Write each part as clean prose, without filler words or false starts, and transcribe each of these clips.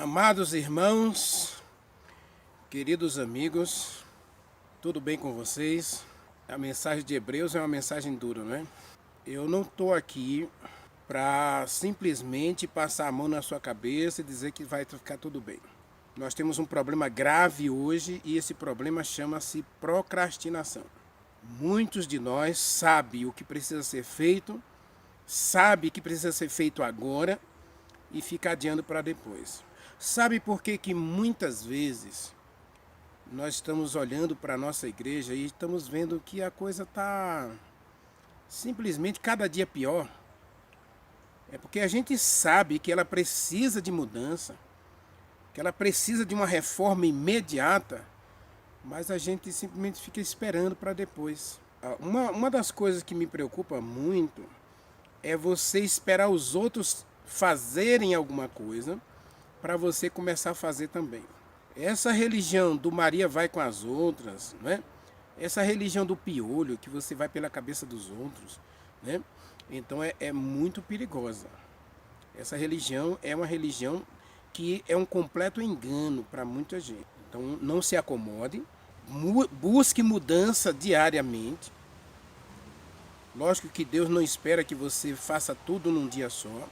Amados irmãos, queridos amigos, tudo bem com vocês? A mensagem de Hebreus é uma mensagem dura, não é? Eu não estou aqui para simplesmente passar a mão na sua cabeça e dizer que vai ficar tudo bem. Nós temos um problema grave hoje e esse problema chama-se procrastinação. Muitos de nós sabem o que precisa ser feito, sabem que precisa ser feito agora e fica adiando para depois. Sabe por que muitas vezes nós estamos olhando para a nossa igreja e estamos vendo que a coisa está simplesmente cada dia pior? É porque a gente sabe que ela precisa de mudança, que ela precisa de uma reforma imediata, mas a gente simplesmente fica esperando para depois. Uma das coisas que me preocupa muito é você esperar os outros fazerem alguma coisa para você começar a fazer também. Essa religião do Maria vai com as outras, né? Essa religião do piolho, que você vai pela cabeça dos outros, né? Então é muito perigosa. Essa religião é uma religião que é um completo engano para muita gente. Então não se acomode, busque mudança diariamente. Lógico que Deus não espera que você faça tudo num dia só.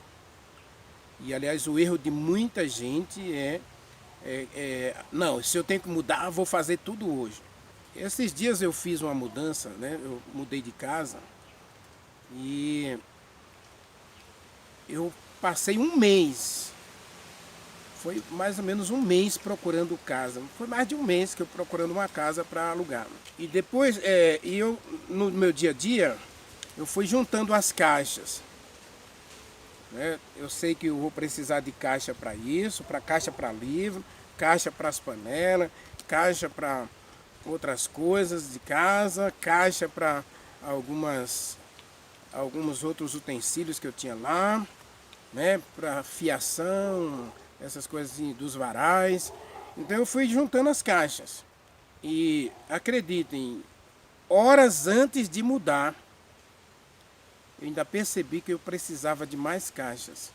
E aliás, o erro de muita gente não, se eu tenho que mudar, vou fazer tudo hoje. Esses dias eu fiz uma mudança, né? Eu mudei de casa e eu passei um mês, foi mais ou menos um mês procurando casa. Foi mais de um mês que eu procurando uma casa para alugar. E depois, eu no meu dia a dia, eu fui juntando as caixas. Eu sei que eu vou precisar de caixa para isso, para caixa para livro, caixa para as panelas, caixa para outras coisas de casa, caixa para alguns outros utensílios que eu tinha lá, né, para fiação, essas coisas dos varais. Então eu fui juntando as caixas. E acreditem, horas antes de mudar, eu ainda percebi que eu precisava de mais caixas.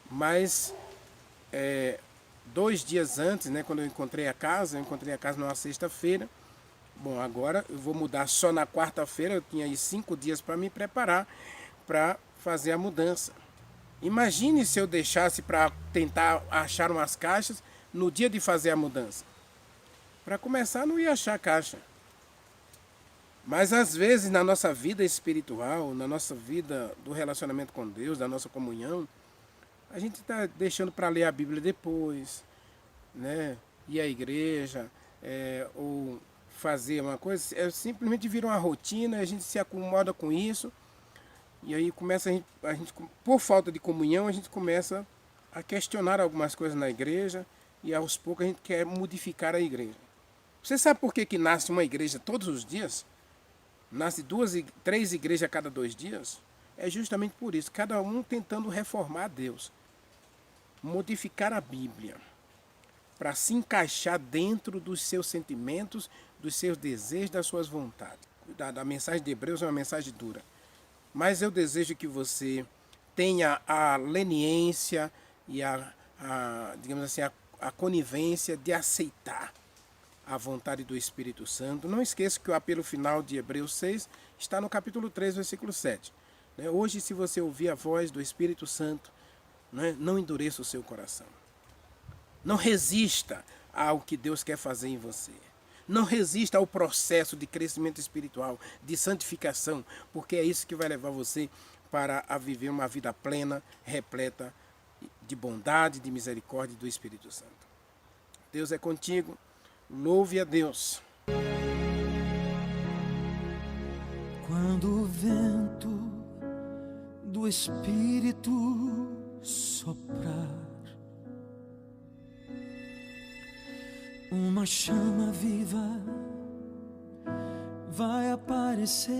Mas 2 dias antes, né, quando eu encontrei a casa numa sexta-feira. Bom, agora eu vou mudar só na quarta-feira, eu tinha aí 5 dias para me preparar para fazer a mudança. Imagine se eu deixasse para tentar achar umas caixas no dia de fazer a mudança. Para começar, não ia achar caixa. Mas às vezes na nossa vida espiritual, na nossa vida do relacionamento com Deus, da nossa comunhão, a gente está deixando para ler a Bíblia depois, né? Ir à igreja, ou fazer uma coisa, simplesmente vira uma rotina, a gente se acomoda com isso, e aí começa a gente, por falta de comunhão, a gente começa a questionar algumas coisas na igreja, e aos poucos a gente quer modificar a igreja. Você sabe por que nasce uma igreja todos os dias? Nasce 2, 3 igrejas a cada 2 dias? É justamente por isso, cada um tentando reformar Deus, modificar a Bíblia, para se encaixar dentro dos seus sentimentos, dos seus desejos, das suas vontades. Cuidado, a mensagem de Hebreus é uma mensagem dura, mas eu desejo que você tenha a leniência e digamos assim, a conivência de aceitar a vontade do Espírito Santo. Não esqueça que o apelo final de Hebreus 6 está no capítulo 3, versículo 7. Hoje, se você ouvir a voz do Espírito Santo, não endureça o seu coração. Não resista ao que Deus quer fazer em você. Não resista ao processo de crescimento espiritual, de santificação, porque é isso que vai levar você para a viver uma vida plena, repleta de bondade, de misericórdia do Espírito Santo. Deus é contigo. Louve a Deus. Quando o vento do Espírito soprar, uma chama viva vai aparecer.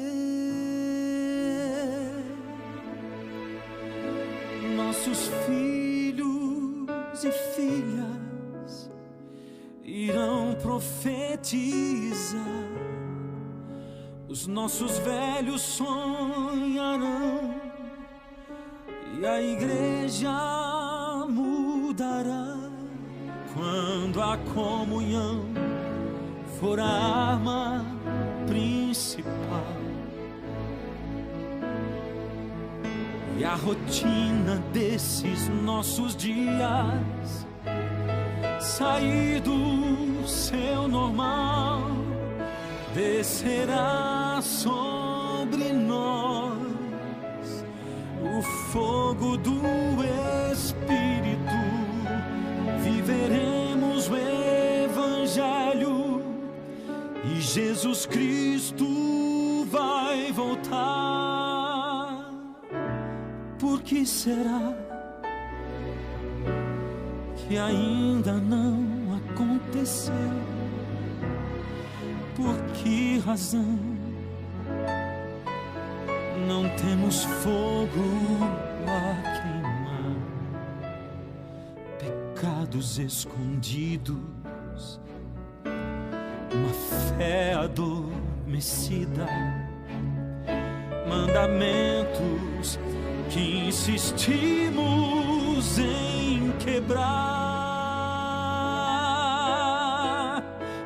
Nossos filhos e filhas irão profetizar, os nossos velhos sonharão e a igreja mudará. quando a comunhão for a arma principal e a rotina desses nossos dias sair do seu normal, descerá sobre nós o fogo do Espírito, viveremos o Evangelho e Jesus Cristo vai voltar. Por que será que ainda não aconteceu? Por que razão não temos fogo a queimar? Pecados escondidos, uma fé adormecida, mandamentos que insistimos em quebrar.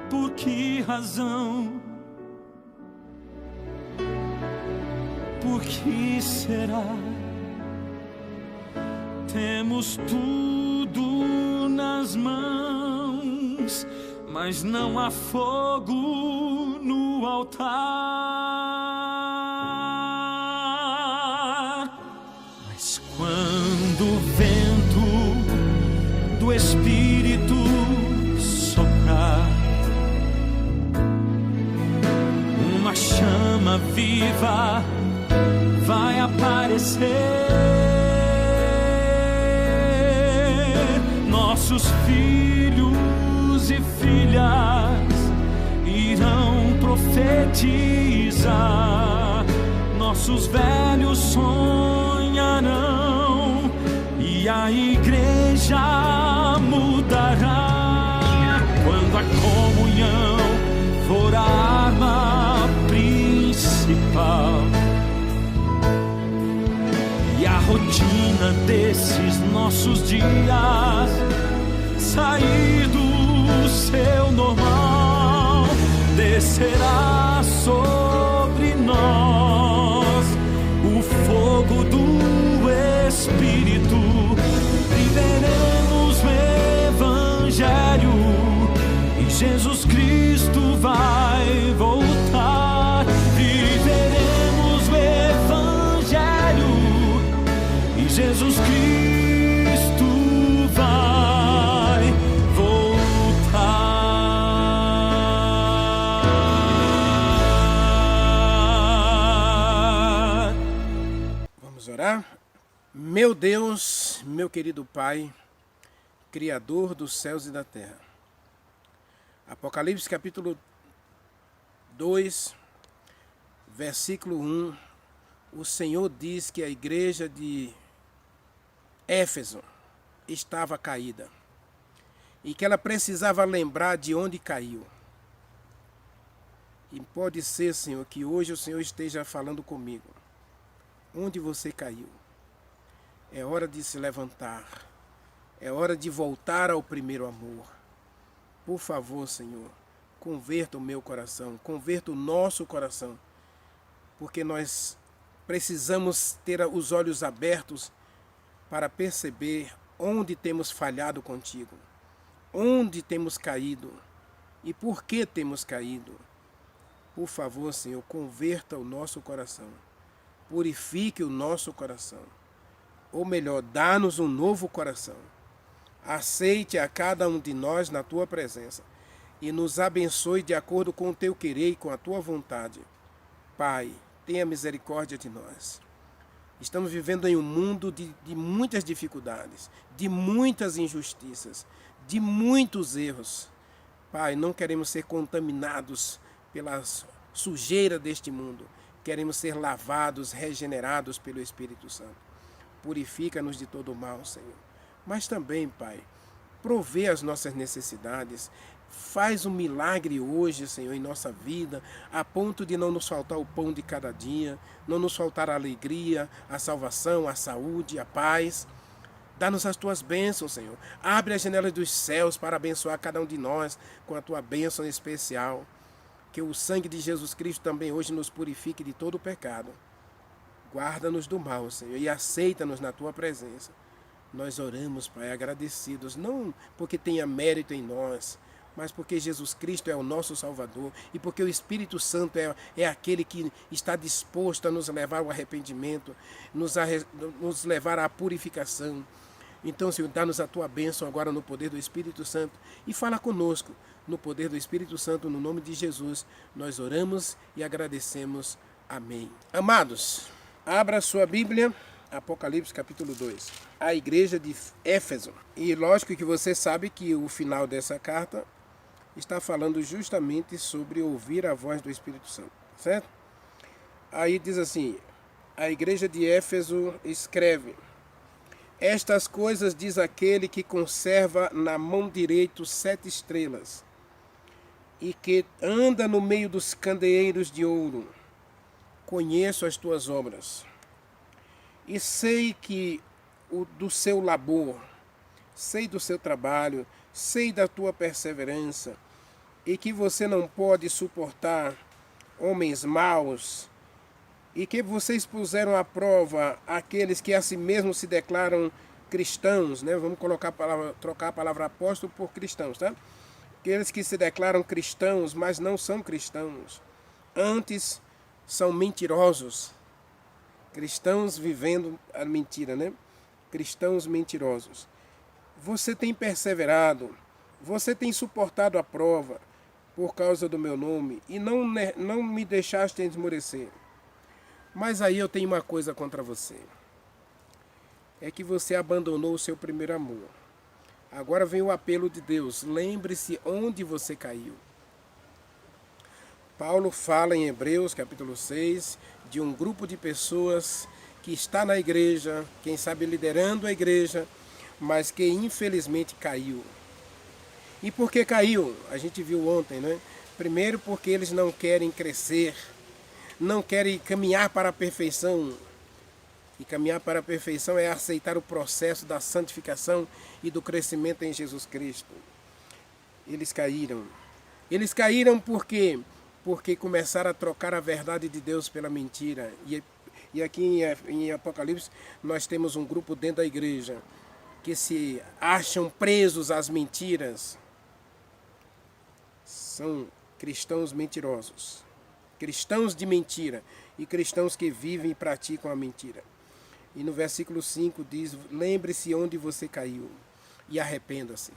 Por que razão? Por que será? Temos tudo nas mãos, mas não há fogo no altar. Mas quando o vento do Espírito soprar, uma chama viva vai aparecer. Nossos filhos e filhas irão profetizar, nossos velhos sonharão e a igreja mudará. Quando a comunhão for a arma principal e a rotina desses nossos dias sair do seu normal, descerá sobre nós o fogo do Espírito, viveremos o Evangelho e Jesus Cristo vai voltar. Viveremos o Evangelho e Jesus Cristo vai voltar. Vamos orar? Meu Deus, meu querido Pai, Criador dos céus e da terra. Apocalipse capítulo 2, versículo 1, o Senhor diz que a igreja de Éfeso estava caída e que ela precisava lembrar de onde caiu. E pode ser, Senhor, que hoje o Senhor esteja falando comigo. Onde você caiu? É hora de se levantar. É hora de voltar ao primeiro amor. Por favor, Senhor, converta o meu coração, converta o nosso coração, porque nós precisamos ter os olhos abertos para perceber onde temos falhado contigo, onde temos caído e por que temos caído. Por favor, Senhor, converta o nosso coração, purifique o nosso coração, ou melhor, dá-nos um novo coração. Aceite a cada um de nós na tua presença e nos abençoe de acordo com o teu querer e com a tua vontade. Pai, tenha misericórdia de nós. Estamos vivendo em um mundo de muitas dificuldades, de muitas injustiças, de muitos erros. Pai, não queremos ser contaminados pela sujeira deste mundo. Queremos ser lavados, regenerados pelo Espírito Santo. Purifica-nos de todo o mal, Senhor. Mas também, Pai, provê as nossas necessidades. Faz um milagre hoje, Senhor, em nossa vida, a ponto de não nos faltar o pão de cada dia, não nos faltar a alegria, a salvação, a saúde, a paz. Dá-nos as tuas bênçãos, Senhor. Abre as janelas dos céus para abençoar cada um de nós com a tua bênção especial. Que o sangue de Jesus Cristo também hoje nos purifique de todo o pecado. Guarda-nos do mal, Senhor, e aceita-nos na tua presença. Nós oramos, Pai, agradecidos, não porque tenha mérito em nós, mas porque Jesus Cristo é o nosso Salvador e porque o Espírito Santo é aquele que está disposto a nos levar ao arrependimento, nos levar à purificação. Então, Senhor, dá-nos a tua bênção agora no poder do Espírito Santo e fala conosco no poder do Espírito Santo, no nome de Jesus. Nós oramos e agradecemos. Amém. Amados, abra sua Bíblia, Apocalipse capítulo 2. A igreja de Éfeso. E lógico que você sabe que o final dessa carta está falando justamente sobre ouvir a voz do Espírito Santo, certo? Aí diz assim, a igreja de Éfeso escreve: estas coisas diz aquele que conserva na mão direita 7 estrelas e que anda no meio dos candeeiros de ouro. Conheço as tuas obras e sei que do seu labor, sei do seu trabalho, sei da tua perseverança e que você não pode suportar homens maus e que vocês puseram à prova aqueles que a si mesmos se declaram cristãos, né? Vamos trocar a palavra apóstolo por cristãos, tá? Aqueles que se declaram cristãos, mas não são cristãos. Antes são mentirosos. Cristãos vivendo a mentira, né? Cristãos mentirosos. Você tem perseverado, você tem suportado a prova por causa do meu nome e não me deixaste esmorecer. Mas aí eu tenho uma coisa contra você. É que você abandonou o seu primeiro amor. Agora vem o apelo de Deus. Lembre-se onde você caiu. Paulo fala em Hebreus capítulo 6 de um grupo de pessoas que está na igreja, quem sabe liderando a igreja, mas que infelizmente caiu. E por que caiu? A gente viu ontem, né? Primeiro porque eles não querem crescer, não querem caminhar para a perfeição. E caminhar para a perfeição é aceitar o processo da santificação e do crescimento em Jesus Cristo. Eles caíram. Eles caíram porque começaram a trocar a verdade de Deus pela mentira. E aqui em Apocalipse nós temos um grupo dentro da igreja que se acham presos às mentiras. São cristãos mentirosos. Cristãos de mentira e cristãos que vivem e praticam a mentira. E no versículo 5 diz: lembre-se onde você caiu e arrependa-se.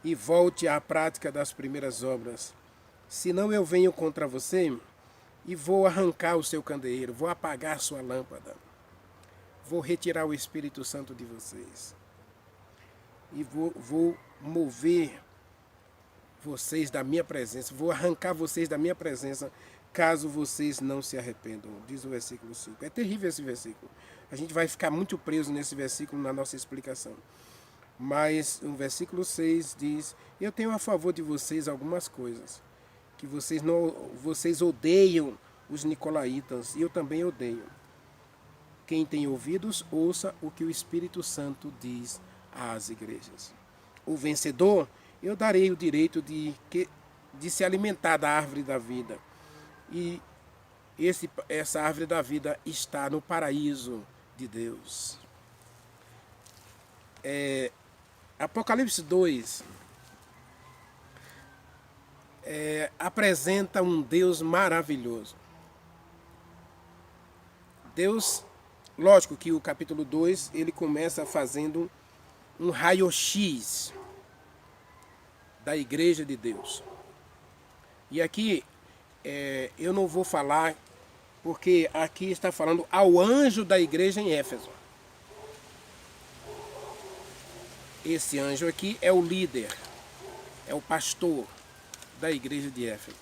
E volte à prática das primeiras obras. Senão eu venho contra você e vou arrancar o seu candeeiro, vou apagar sua lâmpada. Vou retirar o Espírito Santo de vocês. E vou mover vocês da minha presença, vou arrancar vocês da minha presença, caso vocês não se arrependam, diz o versículo 5. É terrível esse versículo. A gente vai ficar muito preso nesse versículo na nossa explicação. Mas o versículo 6 diz: eu tenho a favor de vocês algumas coisas, que vocês odeiam os nicolaítas, e eu também odeio. Quem tem ouvidos, ouça o que o Espírito Santo diz às igrejas. O vencedor, eu darei o direito de se alimentar da árvore da vida. E essa árvore da vida está no paraíso de Deus. Apocalipse 2 apresenta um Deus maravilhoso. Deus, lógico que o capítulo 2 ele começa fazendo um raio-x da igreja de Deus. E aqui eu não vou falar, porque aqui está falando ao anjo da igreja em Éfeso. Esse anjo aqui é o líder, é o pastor da igreja de Éfeso.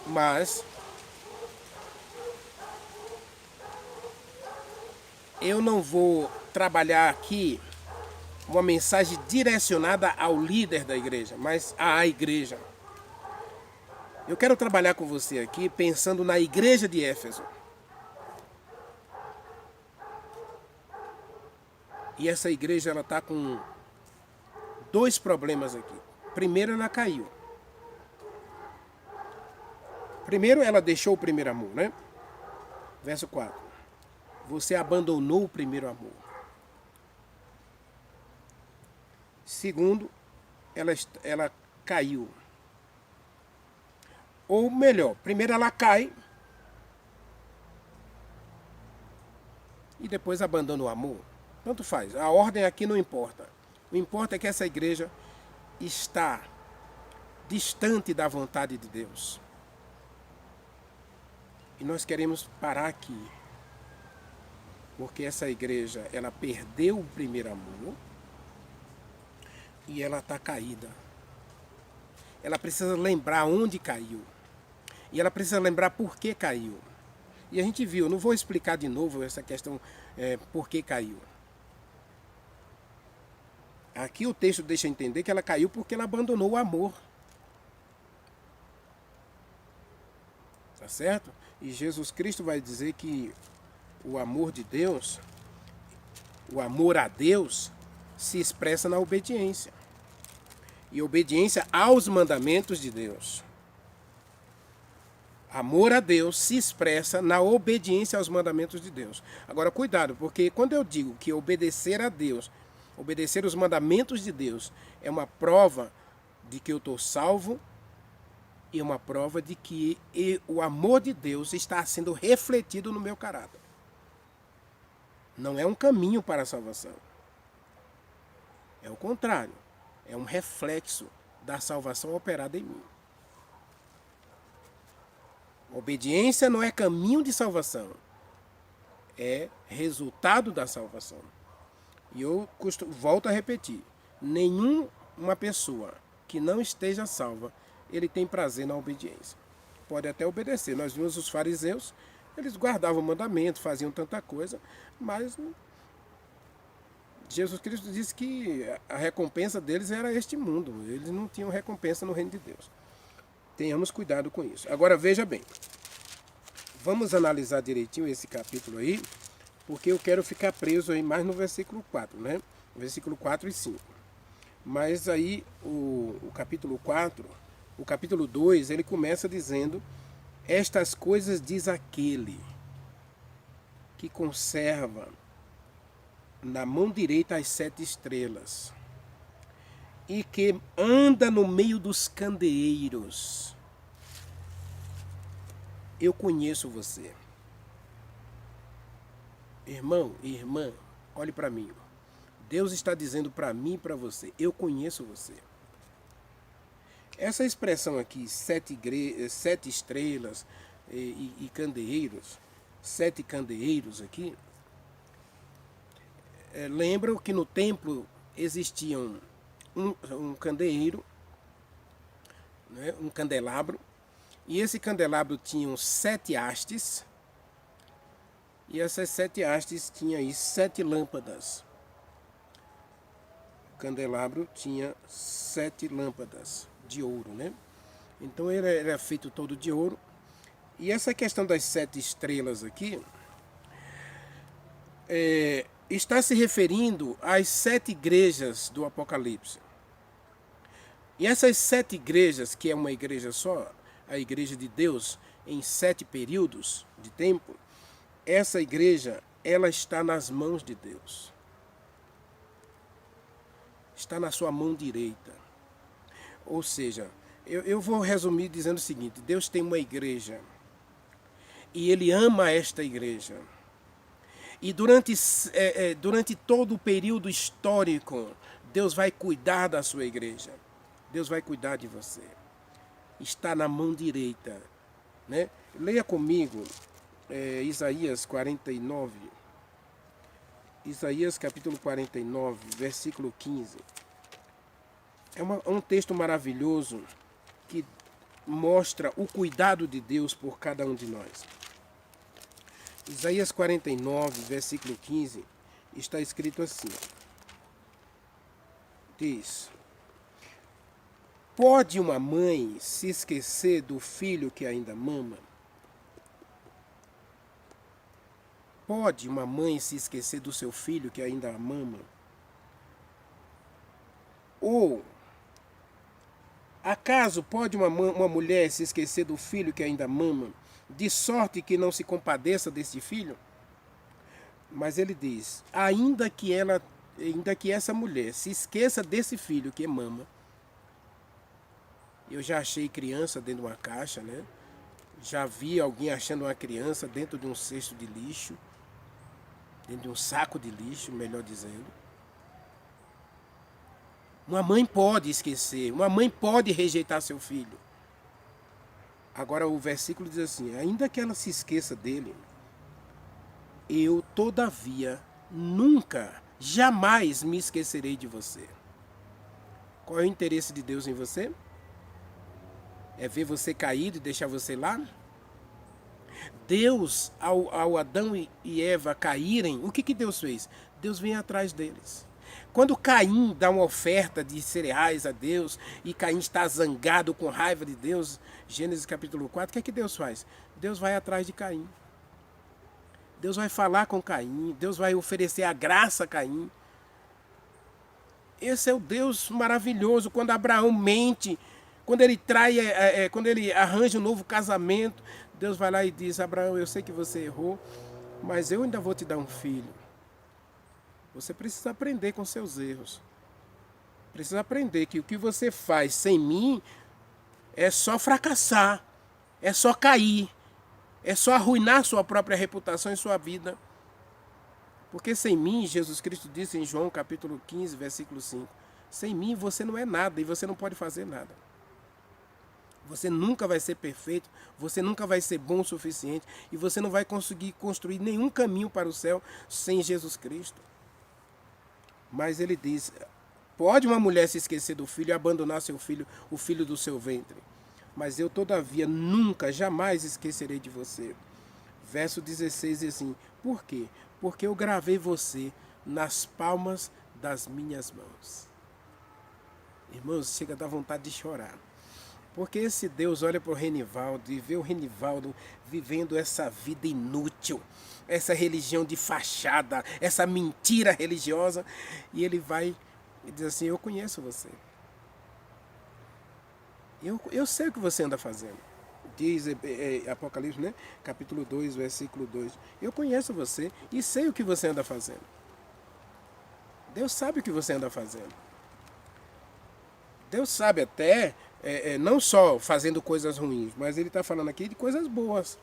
Mas eu não vou trabalhar aqui uma mensagem direcionada ao líder da igreja, mas à igreja. Eu quero trabalhar com você aqui pensando na igreja de Éfeso. E essa igreja ela está com dois problemas aqui. Primeiro, ela caiu. Primeiro, ela deixou o primeiro amor, né? Verso 4. Você abandonou o primeiro amor. Segundo, ela caiu. Ou melhor, primeiro ela cai e depois abandona o amor. Tanto faz. A ordem aqui não importa. O que importa é que essa igreja está distante da vontade de Deus. E nós queremos parar aqui. Porque essa igreja, ela perdeu o primeiro amor e ela está caída. Ela precisa lembrar onde caiu. E ela precisa lembrar por que caiu. E a gente viu, não vou explicar de novo essa questão por que caiu. Aqui o texto deixa entender que ela caiu porque ela abandonou o amor. Tá certo? E Jesus Cristo vai dizer que o amor de Deus, o amor a Deus, se expressa na obediência. E obediência aos mandamentos de Deus. Amor a Deus se expressa na obediência aos mandamentos de Deus. Agora, cuidado, porque quando eu digo que obedecer a Deus, obedecer os mandamentos de Deus, é uma prova de que eu estou salvo e uma prova de que o amor de Deus está sendo refletido no meu caráter. Não é um caminho para a salvação. É o contrário. É um reflexo da salvação operada em mim. Obediência não é caminho de salvação. É resultado da salvação. E eu volto a repetir. Nenhuma pessoa que não esteja salva, ele tem prazer na obediência. Pode até obedecer. Nós vimos os fariseus, eles guardavam o mandamento, faziam tanta coisa, mas Jesus Cristo disse que a recompensa deles era este mundo. Eles não tinham recompensa no reino de Deus. Tenhamos cuidado com isso. Agora veja bem. Vamos analisar direitinho esse capítulo aí, porque eu quero ficar preso aí mais no versículo 4, né? Versículo 4 e 5. Mas aí o capítulo 4, o capítulo 2, ele começa dizendo: estas coisas diz aquele que conserva na mão direita as 7 estrelas e que anda no meio dos candeeiros. Eu conheço você. Irmão e irmã, olhe para mim. Deus está dizendo para mim e para você: eu conheço você. Essa expressão aqui, 7 estrelas e candeeiros, 7 candeeiros aqui, lembram que no templo existiam um candeeiro, né, um candelabro, e esse candelabro tinha 7 hastes, e essas 7 hastes tinham aí 7 lâmpadas. O candelabro tinha 7 lâmpadas de ouro, né? Então ele era feito todo de ouro. E essa questão das 7 estrelas aqui está se referindo às 7 igrejas do Apocalipse. E essas 7 igrejas, que é uma igreja só, a igreja de Deus, em 7 períodos de tempo, essa igreja, ela está nas mãos de Deus. Está na sua mão direita. Ou seja, eu vou resumir dizendo o seguinte: Deus tem uma igreja e Ele ama esta igreja. E durante todo o período histórico, Deus vai cuidar da sua igreja. Deus vai cuidar de você. Está na mão direita, né? Leia comigo Isaías 49. Isaías capítulo 49, versículo 15. É um texto maravilhoso que mostra o cuidado de Deus por cada um de nós. Isaías 49, versículo 15, está escrito assim. Diz: pode uma mãe se esquecer do filho que ainda mama? Pode uma mãe se esquecer do seu filho que ainda a mama? Ou, acaso pode uma mulher se esquecer do filho que ainda mama, de sorte que não se compadeça deste filho? Mas ele diz, ainda que essa mulher se esqueça desse filho que mama, eu já achei criança dentro de uma caixa, né? Já vi alguém achando uma criança dentro de um cesto de lixo, dentro de um saco de lixo, melhor dizendo. Uma mãe pode esquecer, uma mãe pode rejeitar seu filho. Agora o versículo diz assim, ainda que ela se esqueça dele, eu, todavia, nunca, jamais me esquecerei de você. Qual é o interesse de Deus em você? É ver você caído e deixar você lá? Deus, ao Adão e Eva caírem, o que Deus fez? Deus vem atrás deles. Quando Caim dá uma oferta de cereais a Deus, e Caim está zangado com raiva de Deus, Gênesis capítulo 4, o que Deus faz? Deus vai atrás de Caim. Deus vai falar com Caim, Deus vai oferecer a graça a Caim. Esse é o Deus maravilhoso. Quando Abraão mente, quando ele trai, quando ele arranja um novo casamento, Deus vai lá e diz, Abraão, eu sei que você errou, mas eu ainda vou te dar um filho. Você precisa aprender com seus erros. Precisa aprender que o que você faz sem mim é só fracassar, é só cair, é só arruinar sua própria reputação e sua vida. Porque sem mim, Jesus Cristo disse em João capítulo 15, versículo 5, sem mim você não é nada e você não pode fazer nada. Você nunca vai ser perfeito, você nunca vai ser bom o suficiente e você não vai conseguir construir nenhum caminho para o céu sem Jesus Cristo. Mas ele diz, pode uma mulher se esquecer do filho e abandonar seu filho, o filho do seu ventre. Mas eu, todavia, nunca, jamais esquecerei de você. Verso 16 diz assim, por quê? Porque eu gravei você nas palmas das minhas mãos. Irmãos, chega a dar vontade de chorar. Porque esse Deus olha para o Renivaldo e vê o Renivaldo vivendo essa vida inútil, essa religião de fachada, essa mentira religiosa, e ele vai e diz assim, eu conheço você. Eu sei o que você anda fazendo. Diz Apocalipse, né? Capítulo 2, versículo 2. Eu conheço você e sei o que você anda fazendo. Deus sabe o que você anda fazendo. Deus sabe até, não só fazendo coisas ruins, mas ele está falando aqui de coisas boas.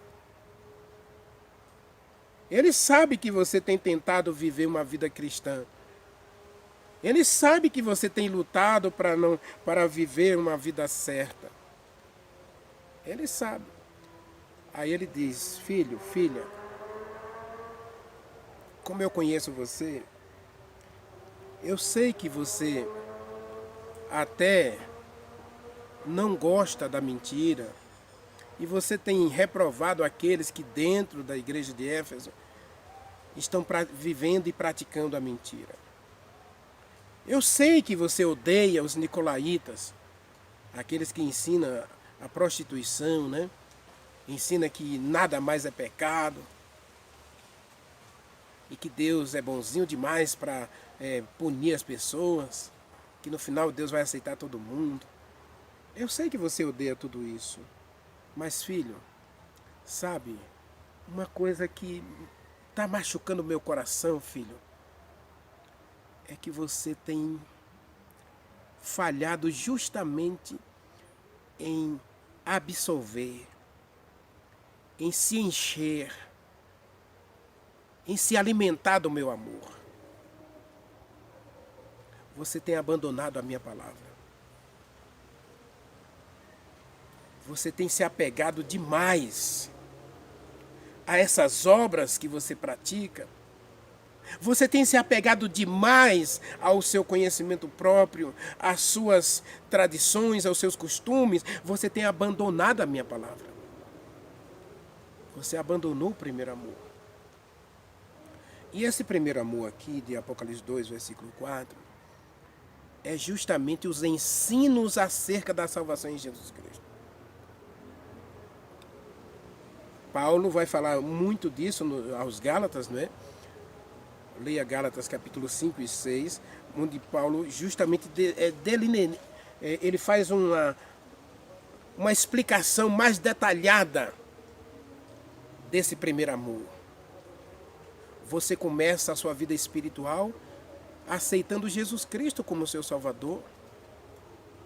Ele sabe que você tem tentado viver uma vida cristã. Ele sabe que você tem lutado para viver uma vida certa. Ele sabe. Aí ele diz, filho, filha, como eu conheço você, eu sei que você até não gosta da mentira e você tem reprovado aqueles que dentro da igreja de Éfeso estão vivendo e praticando a mentira. Eu sei que você odeia os nicolaítas, aqueles que ensinam a prostituição, né? Ensina que nada mais é pecado e que Deus é bonzinho demais para punir as pessoas, que no final Deus vai aceitar todo mundo. Eu sei que você odeia tudo isso, mas filho, sabe, uma coisa que está machucando o meu coração, filho, é que você tem falhado justamente em absolver, em se encher, em se alimentar do meu amor. Você tem abandonado a minha palavra. Você tem se apegado demais a essas obras que você pratica. Você tem se apegado demais ao seu conhecimento próprio, às suas tradições, aos seus costumes. Você tem abandonado a minha palavra. Você abandonou o primeiro amor. E esse primeiro amor aqui, de Apocalipse 2, versículo 4, é justamente os ensinos acerca da salvação em Jesus Cristo. Paulo vai falar muito disso aos Gálatas, não é? Leia Gálatas capítulo 5 e 6, onde Paulo justamente ele faz uma explicação mais detalhada desse primeiro amor. Você começa a sua vida espiritual aceitando Jesus Cristo como seu Salvador.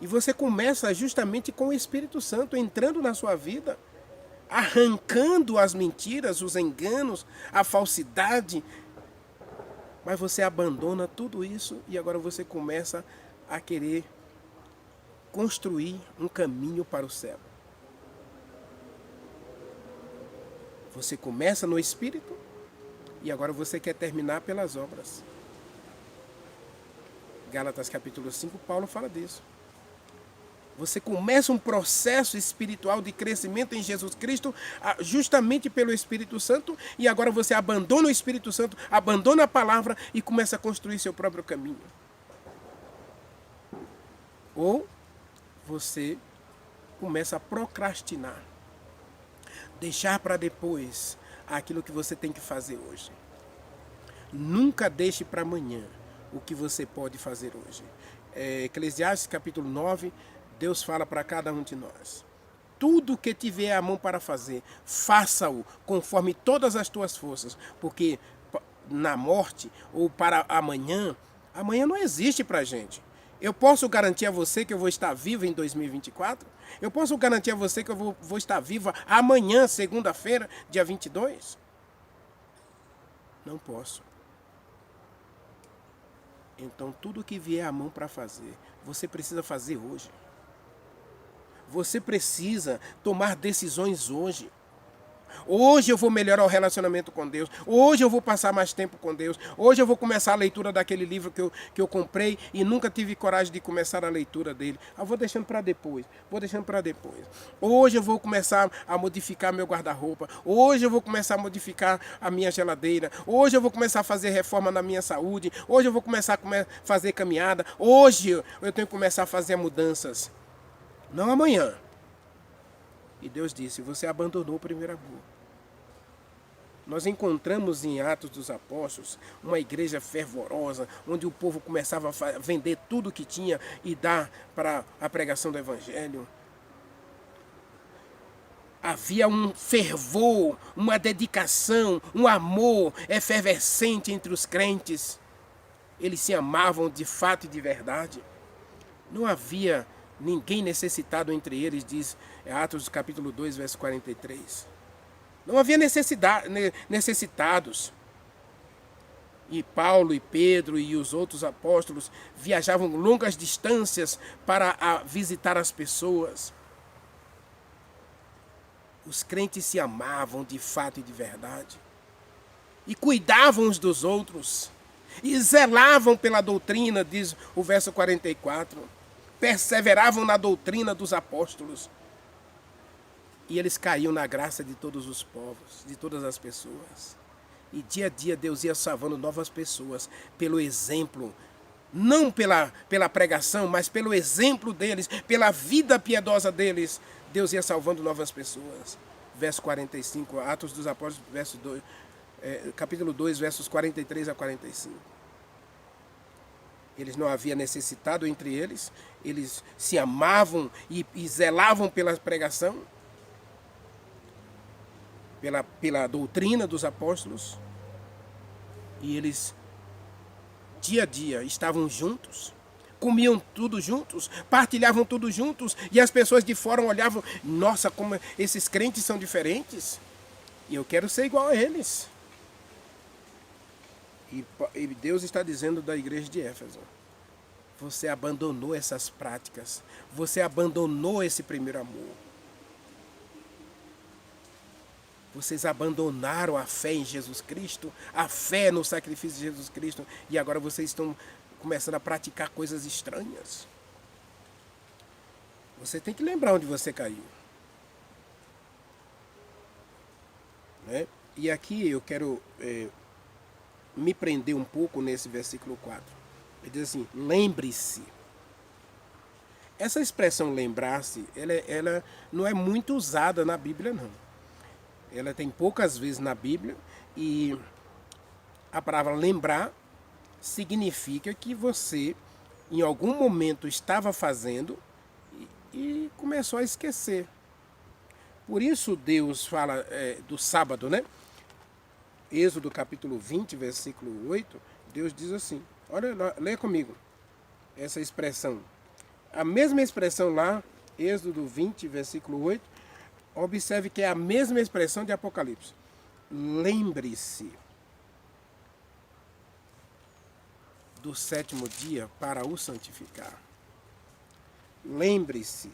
E você começa justamente com o Espírito Santo entrando na sua vida, arrancando as mentiras, os enganos, a falsidade. Mas você abandona tudo isso e agora você começa a querer construir um caminho para o céu. Você começa no Espírito e agora você quer terminar pelas obras. Gálatas capítulo 5, Paulo fala disso. Você começa um processo espiritual de crescimento em Jesus Cristo justamente pelo Espírito Santo e agora você abandona o Espírito Santo, abandona a palavra e começa a construir seu próprio caminho. Ou você começa a procrastinar, deixar para depois aquilo que você tem que fazer hoje. Nunca deixe para amanhã o que você pode fazer hoje. Eclesiastes capítulo 9, Deus fala para cada um de nós. Tudo que tiver a mão para fazer, faça-o conforme todas as tuas forças, porque na morte ou para amanhã não existe para a gente. Eu posso garantir a você que eu vou estar vivo em 2024? Eu posso garantir a você que eu vou estar viva amanhã, segunda-feira, dia 22? Não posso. Então, tudo que vier à mão para fazer, você precisa fazer hoje. Você precisa tomar decisões hoje. Hoje eu vou melhorar o relacionamento com Deus. Hoje eu vou passar mais tempo com Deus. Hoje eu vou começar a leitura daquele livro que eu comprei e nunca tive coragem de começar a leitura dele. Eu vou deixando para depois. Hoje eu vou começar a modificar meu guarda-roupa. Hoje eu vou começar a modificar a minha geladeira. Hoje eu vou começar a fazer reforma na minha saúde. Hoje eu vou começar a fazer caminhada. Hoje eu tenho que começar a fazer mudanças. Não amanhã. E Deus disse, você abandonou o primeiro amor. Nós encontramos em Atos dos Apóstolos uma igreja fervorosa, onde o povo começava a vender tudo que tinha e dar para a pregação do Evangelho. Havia um fervor, uma dedicação, um amor efervescente entre os crentes. Eles se amavam de fato e de verdade. Não havia ninguém necessitado entre eles, diz Atos capítulo 2, verso 43. Não havia necessitados. E Paulo e Pedro e os outros apóstolos viajavam longas distâncias para visitar as pessoas. Os crentes se amavam de fato e de verdade. E cuidavam uns dos outros. E zelavam pela doutrina, diz o verso 44. Perseveravam na doutrina dos apóstolos. E eles caíam na graça de todos os povos, de todas as pessoas. E dia a dia Deus ia salvando novas pessoas pelo exemplo. Não pela pregação, mas pelo exemplo deles, pela vida piedosa deles. Deus ia salvando novas pessoas. Verso 45, Atos dos Apóstolos, capítulo 2, versos 43 a 45. Eles não havia necessitado entre eles, eles se amavam e zelavam pela pregação, pela doutrina dos apóstolos, e eles, dia a dia, estavam juntos, comiam tudo juntos, partilhavam tudo juntos, e as pessoas de fora olhavam, nossa, como esses crentes são diferentes, e eu quero ser igual a eles. E Deus está dizendo da igreja de Éfeso, você abandonou essas práticas, você abandonou esse primeiro amor. Vocês abandonaram a fé em Jesus Cristo, a fé no sacrifício de Jesus Cristo, e agora vocês estão começando a praticar coisas estranhas. Você tem que lembrar onde você caiu. Né? E aqui eu quero me prender um pouco nesse versículo 4. Ele diz assim, lembre-se. Essa expressão lembrar-se, ela não é muito usada na Bíblia, não. ela tem poucas vezes na Bíblia, e a palavra lembrar significa que você, em algum momento, estava fazendo e começou a esquecer. Por isso Deus fala do sábado, né? Êxodo capítulo 20, versículo 8, Deus diz assim, olha, leia comigo essa expressão. A mesma expressão lá, Êxodo 20, versículo 8, observe que é a mesma expressão de Apocalipse. Lembre-se do sétimo dia para o santificar. Lembre-se.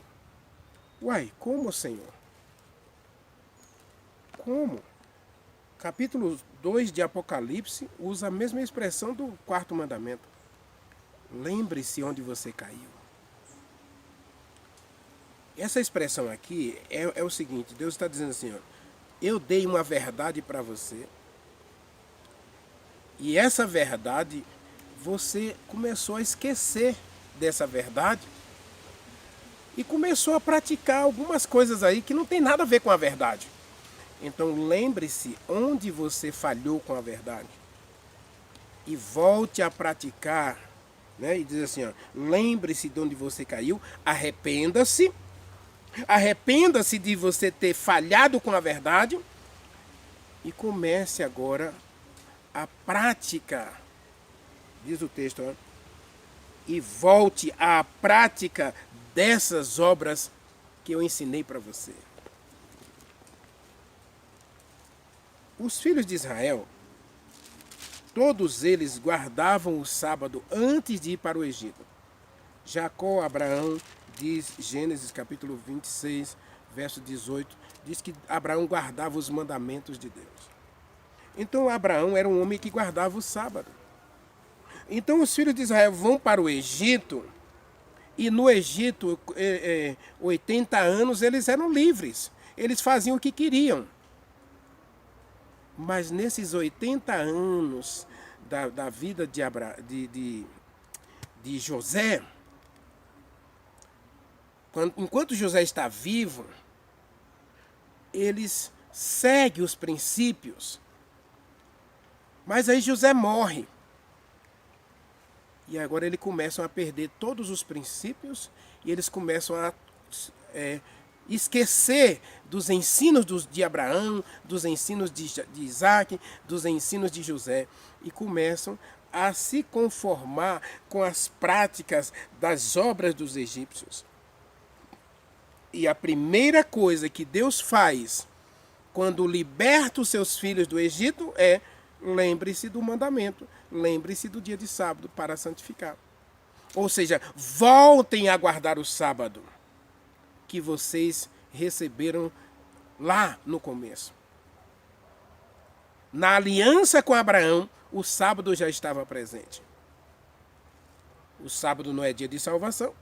Uai, como, Senhor? Como? Capítulo 2 de Apocalipse usa a mesma expressão do quarto mandamento. Lembre-se onde você caiu. Essa expressão aqui é o seguinte, Deus está dizendo assim, ó, eu dei uma verdade para você, e essa verdade, você começou a esquecer dessa verdade, e começou a praticar algumas coisas aí que não tem nada a ver com a verdade. Então lembre-se onde você falhou com a verdade, e volte a praticar, né? E diz assim, ó, lembre-se de onde você caiu, arrependa-se de você ter falhado com a verdade e comece agora a prática, diz o texto, ó, e volte à prática dessas obras que eu ensinei para você. Os filhos de Israel, todos eles guardavam o sábado antes de ir para o Egito. Jacó, Abraão, diz Gênesis capítulo 26, verso 18, diz que Abraão guardava os mandamentos de Deus. Então Abraão era um homem que guardava o sábado. Então os filhos de Israel vão para o Egito, e no Egito, 80 anos, eles eram livres. Eles faziam o que queriam. Mas nesses 80 anos da vida de José, enquanto José está vivo, eles seguem os princípios. Mas aí José morre. E agora eles começam a perder todos os princípios e eles começam a esquecer dos ensinos de Abraão, dos ensinos de Isaac, dos ensinos de José, e começam a se conformar com as práticas das obras dos egípcios. E a primeira coisa que Deus faz quando liberta os seus filhos do Egito é: lembre-se do mandamento, lembre-se do dia de sábado para santificar. Ou seja, voltem a guardar o sábado que vocês receberam lá no começo. Na aliança com Abraão, o sábado já estava presente. O sábado não é dia de salvação.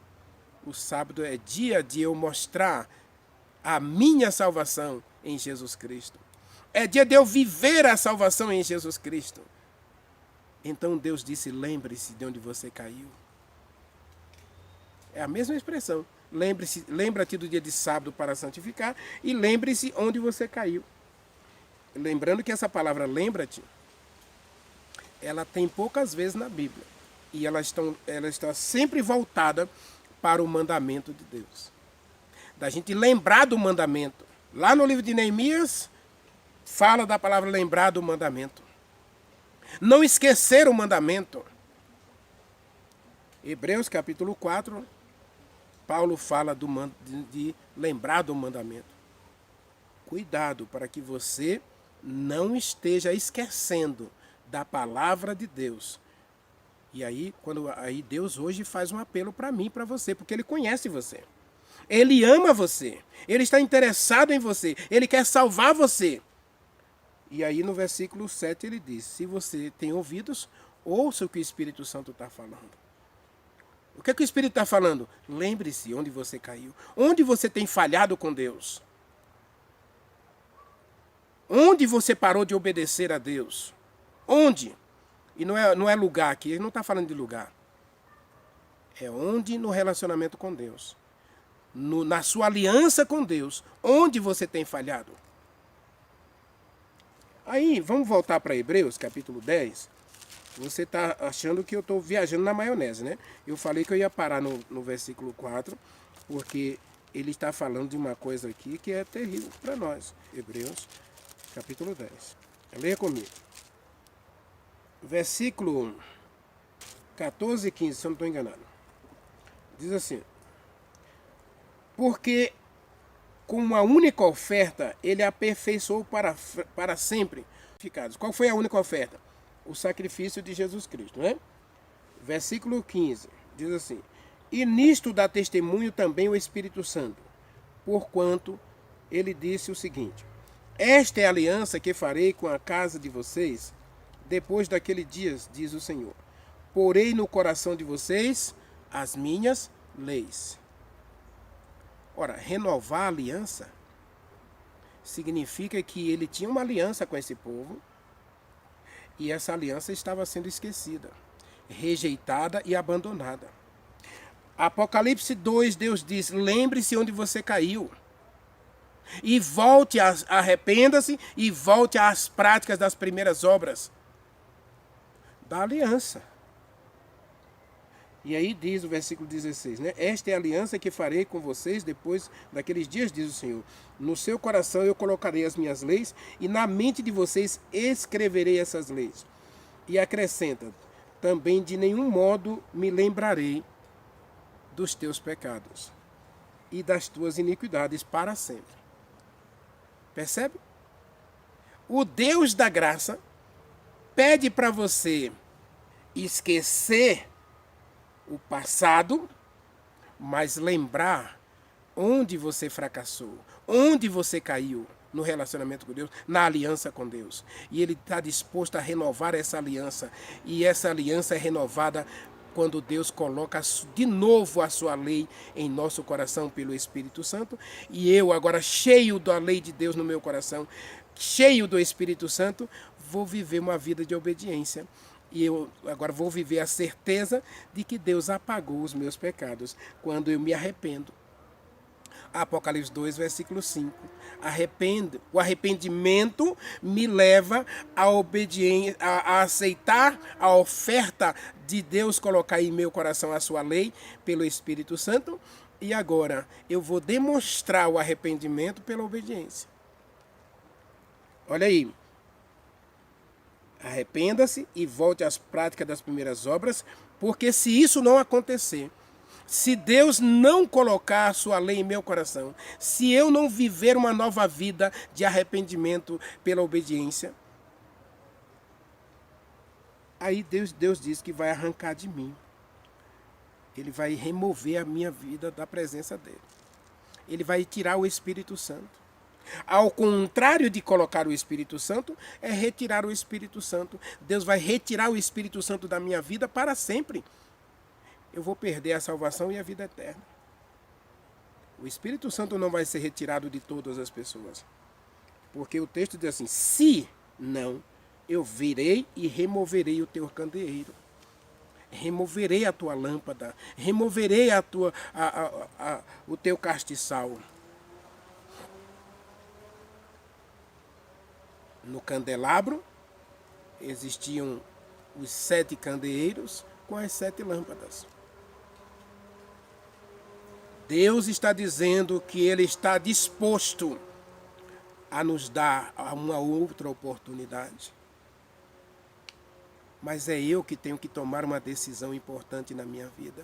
O sábado é dia de eu mostrar a minha salvação em Jesus Cristo. É dia de eu viver a salvação em Jesus Cristo. Então Deus disse: lembre-se de onde você caiu. É a mesma expressão. Lembra-te do dia de sábado para santificar, e lembre-se onde você caiu. Lembrando que essa palavra lembra-te, ela tem poucas vezes na Bíblia. E ela está sempre voltada para o mandamento de Deus. Da gente lembrar do mandamento. Lá no livro de Neemias, fala da palavra lembrar do mandamento. Não esquecer o mandamento. Hebreus capítulo 4, Paulo fala de lembrar do mandamento. Cuidado para que você não esteja esquecendo da palavra de Deus. E aí, aí Deus hoje faz um apelo para mim, para você, porque Ele conhece você. Ele ama você. Ele está interessado em você. Ele quer salvar você. E aí no versículo 7 ele diz: se você tem ouvidos, ouça o que o Espírito Santo está falando. O que o Espírito está falando? Lembre-se onde você caiu. Onde você tem falhado com Deus. Onde você parou de obedecer a Deus. Onde? E não é lugar aqui, ele não está falando de lugar. É onde no relacionamento com Deus. Na sua aliança com Deus. Onde você tem falhado. Aí, vamos voltar para Hebreus, capítulo 10. Você está achando que eu estou viajando na maionese, né? Eu falei que eu ia parar no versículo 4, porque ele está falando de uma coisa aqui que é terrível para nós. Hebreus, capítulo 10. Leia comigo. Versículo 14 e 15, se eu não estou enganado. Diz assim: porque com uma única oferta ele aperfeiçoou para sempre. Qual foi a única oferta? O sacrifício de Jesus Cristo, né? Versículo 15, diz assim: e nisto dá testemunho também o Espírito Santo, porquanto ele disse o seguinte: esta é a aliança que farei com a casa de vocês depois daqueles dias, diz o Senhor. Porei no coração de vocês as minhas leis. Ora, renovar a aliança significa que ele tinha uma aliança com esse povo e essa aliança estava sendo esquecida, rejeitada e abandonada. Apocalipse 2, Deus diz: lembre-se onde você caiu e volte, arrependa-se e volte às práticas das primeiras obras da aliança. E aí diz o versículo 16, né? Esta é a aliança que farei com vocês depois daqueles dias, diz o Senhor. No seu coração eu colocarei as minhas leis e na mente de vocês escreverei essas leis. E acrescenta, também de nenhum modo me lembrarei dos teus pecados e das tuas iniquidades para sempre. Percebe? O Deus da graça pede para você esquecer o passado, mas lembrar onde você fracassou, onde você caiu no relacionamento com Deus, na aliança com Deus. E Ele está disposto a renovar essa aliança. E essa aliança é renovada quando Deus coloca de novo a sua lei em nosso coração pelo Espírito Santo. E eu agora, cheio da lei de Deus no meu coração, cheio do Espírito Santo, vou viver uma vida de obediência. E eu agora vou viver a certeza de que Deus apagou os meus pecados quando eu me arrependo. Apocalipse 2, versículo 5. O arrependimento me leva à obediência, a aceitar a oferta de Deus colocar em meu coração a sua lei pelo Espírito Santo. E agora eu vou demonstrar o arrependimento pela obediência. Olha aí. Arrependa-se e volte às práticas das primeiras obras, porque se isso não acontecer, se Deus não colocar a sua lei em meu coração, se eu não viver uma nova vida de arrependimento pela obediência, aí Deus diz que vai arrancar de mim. Ele vai remover a minha vida da presença dele. Ele vai tirar o Espírito Santo. Ao contrário de colocar o Espírito Santo, é retirar o Espírito Santo. Deus vai retirar o Espírito Santo da minha vida para sempre. Eu vou perder a salvação e a vida eterna. O Espírito Santo não vai ser retirado de todas as pessoas. Porque o texto diz assim: se não, eu virei e removerei o teu candeeiro. Removerei a tua lâmpada. Removerei o teu castiçal. No candelabro existiam os 7 candeeiros com as 7 lâmpadas. Deus está dizendo que Ele está disposto a nos dar uma outra oportunidade. Mas é eu que tenho que tomar uma decisão importante na minha vida.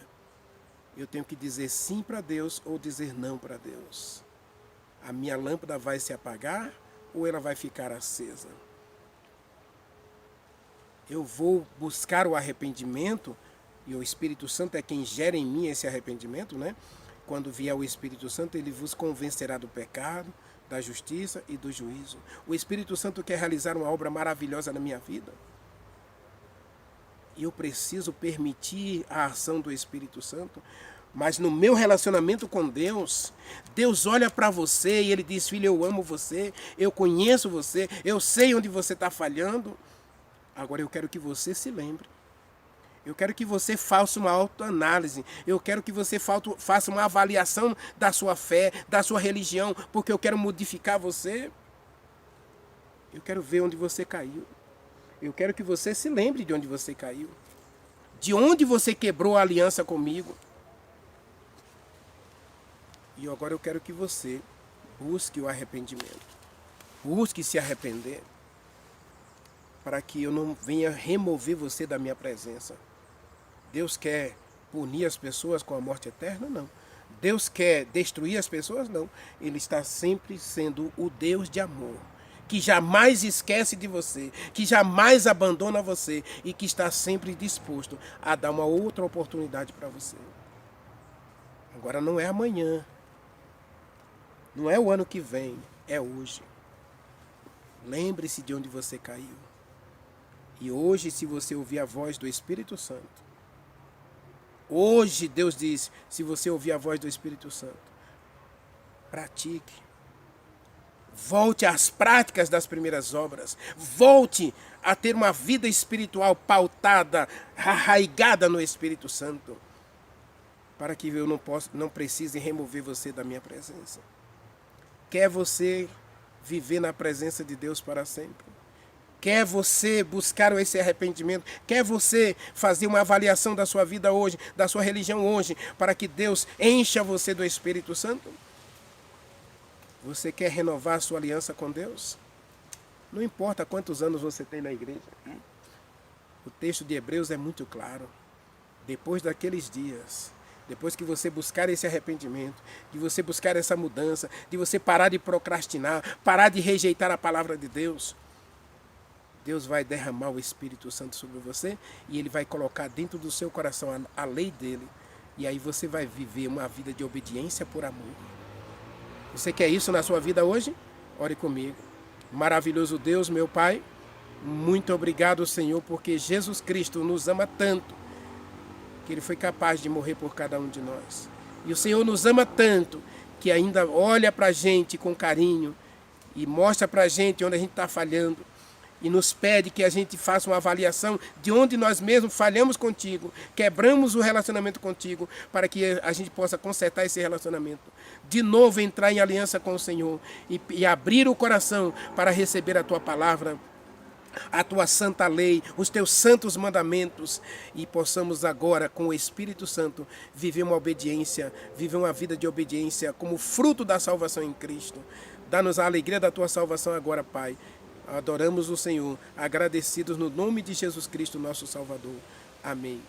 Eu tenho que dizer sim para Deus ou dizer não para Deus. A minha lâmpada vai se apagar ou ela vai ficar acesa? Eu vou buscar o arrependimento, e o Espírito Santo é quem gera em mim esse arrependimento, né? Quando vier o Espírito Santo, ele vos convencerá do pecado, da justiça e do juízo. O Espírito Santo quer realizar uma obra maravilhosa na minha vida. E eu preciso permitir a ação do Espírito Santo. Mas no meu relacionamento com Deus, Deus olha para você e Ele diz: filho, eu amo você, eu conheço você, eu sei onde você está falhando. Agora eu quero que você se lembre. Eu quero que você faça uma autoanálise. Eu quero que você faça uma avaliação da sua fé, da sua religião, porque eu quero modificar você. Eu quero ver onde você caiu. Eu quero que você se lembre de onde você caiu. De onde você quebrou a aliança comigo. E agora eu quero que você busque o arrependimento. Busque se arrepender. Para que eu não venha remover você da minha presença. Deus quer punir as pessoas com a morte eterna? Não. Deus quer destruir as pessoas? Não. Ele está sempre sendo o Deus de amor. Que jamais esquece de você, que jamais abandona você e que está sempre disposto a dar uma outra oportunidade para você. Agora não é amanhã, não é o ano que vem, é hoje. Lembre-se de onde você caiu. E hoje, se você ouvir a voz do Espírito Santo, hoje Deus diz, se você ouvir a voz do Espírito Santo, pratique. Volte às práticas das primeiras obras. Volte a ter uma vida espiritual pautada, arraigada no Espírito Santo. Para que eu não precise remover você da minha presença. Quer você viver na presença de Deus para sempre? Quer você buscar esse arrependimento? Quer você fazer uma avaliação da sua vida hoje, da sua religião hoje, para que Deus encha você do Espírito Santo? Você quer renovar a sua aliança com Deus? Não importa quantos anos você tem na igreja. O texto de Hebreus é muito claro. Depois daqueles dias, depois que você buscar esse arrependimento, de você buscar essa mudança, de você parar de procrastinar, parar de rejeitar a palavra de Deus, Deus vai derramar o Espírito Santo sobre você e Ele vai colocar dentro do seu coração a lei dele. E aí você vai viver uma vida de obediência por amor. Você quer isso na sua vida hoje? Ore comigo. Maravilhoso Deus, meu Pai, muito obrigado, Senhor, porque Jesus Cristo nos ama tanto, que Ele foi capaz de morrer por cada um de nós. E o Senhor nos ama tanto, que ainda olha para a gente com carinho e mostra para a gente onde a gente está falhando. E nos pede que a gente faça uma avaliação de onde nós mesmos falhamos contigo, quebramos o relacionamento contigo, para que a gente possa consertar esse relacionamento. De novo entrar em aliança com o Senhor e abrir o coração para receber a tua palavra, a tua santa lei, os teus santos mandamentos, e possamos agora, com o Espírito Santo, viver uma obediência, viver uma vida de obediência como fruto da salvação em Cristo. Dá-nos a alegria da tua salvação agora, Pai. Adoramos o Senhor, agradecidos no nome de Jesus Cristo, nosso Salvador. Amém.